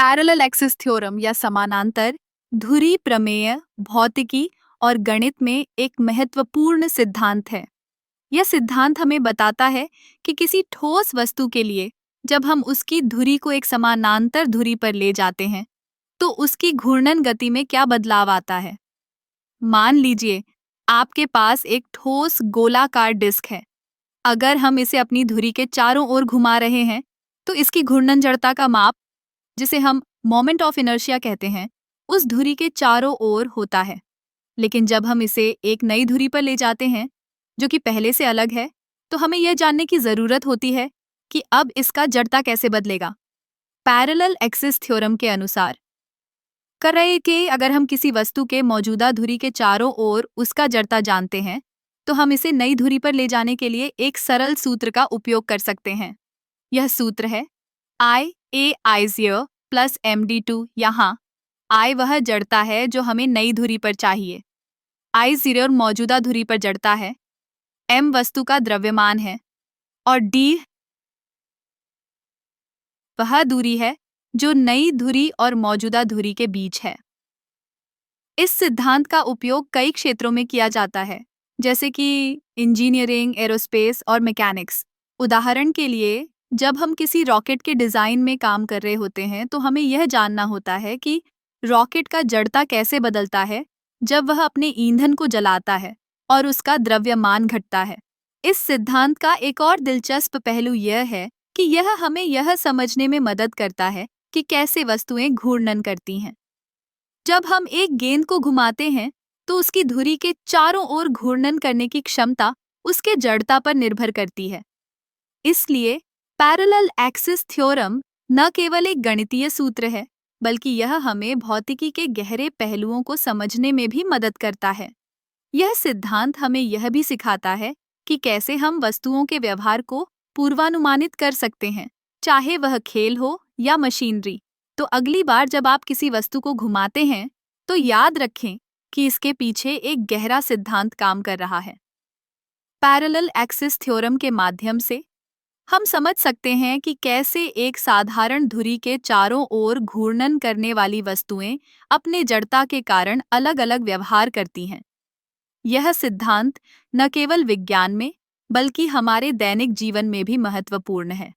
Parallel axis theorem या समानांतर धुरी प्रमेय भौतिकी और गणित में एक महत्वपूर्ण सिद्धांत है। यह सिद्धांत हमें बताता है कि किसी ठोस वस्तु के लिए जब हम उसकी धुरी को एक समानांतर धुरी पर ले जाते हैं तो उसकी घूर्णन गति में क्या बदलाव आता है। मान लीजिए आपके पास एक ठोस गोलाकार डिस्क है। अगर हम इसे अपनी धुरी के चारों ओर घुमा रहे हैं तो इसकी घूर्णन जड़ता का माप, जिसे हम मोमेंट ऑफ इनर्शिया कहते हैं, उस धुरी के चारों ओर होता है। लेकिन जब हम इसे एक नई धुरी पर ले जाते हैं जो कि पहले से अलग है, तो हमें यह जानने की जरूरत होती है कि अब इसका जड़ता कैसे बदलेगा। पैरेलल एक्सिस थ्योरम के अनुसार कर रहे कि अगर हम किसी वस्तु के मौजूदा धुरी के चारों ओर उसका जड़ता जानते हैं तो हम इसे नई धुरी पर ले जाने के लिए एक सरल सूत्र का उपयोग कर सकते हैं। यह सूत्र है I प्लस MD2। यहाँ I वह जड़ता है जो हमें नई धुरी पर चाहिए, I0 मौजूदा धुरी पर जड़ता है, M वस्तु का द्रव्यमान है और D वह दूरी है जो नई धुरी और मौजूदा धुरी के बीच है। इस सिद्धांत का उपयोग कई क्षेत्रों में किया जाता है, जैसे कि इंजीनियरिंग, एरोस्पेस और मैकेनिक्स। उदाहरण के लिए, जब हम किसी रॉकेट के डिजाइन में काम कर रहे होते हैं तो हमें यह जानना होता है कि रॉकेट का जड़ता कैसे बदलता है जब वह अपने ईंधन को जलाता है और उसका द्रव्यमान घटता है। इस सिद्धांत का एक और दिलचस्प पहलू यह है कि यह हमें यह समझने में मदद करता है कि कैसे वस्तुएं घूर्णन करती हैं। जब हम एक गेंद को घुमाते हैं तो उसकी धुरी के चारों ओर घूर्णन करने की क्षमता उसके जड़ता पर निर्भर करती है। इसलिए पैरेलल एक्सिस थ्योरम न केवल एक गणितीय सूत्र है, बल्कि यह हमें भौतिकी के गहरे पहलुओं को समझने में भी मदद करता है। यह सिद्धांत हमें यह भी सिखाता है कि कैसे हम वस्तुओं के व्यवहार को पूर्वानुमानित कर सकते हैं, चाहे वह खेल हो या मशीनरी। तो अगली बार जब आप किसी वस्तु को घुमाते हैं तो याद रखें कि इसके पीछे एक गहरा सिद्धांत काम कर रहा है। पैरेलल एक्सिस थ्योरम के माध्यम से हम समझ सकते हैं कि कैसे एक साधारण धुरी के चारों ओर घूर्णन करने वाली वस्तुएं अपने जड़ता के कारण अलग-अलग व्यवहार करती हैं। यह सिद्धांत न केवल विज्ञान में बल्कि हमारे दैनिक जीवन में भी महत्वपूर्ण है।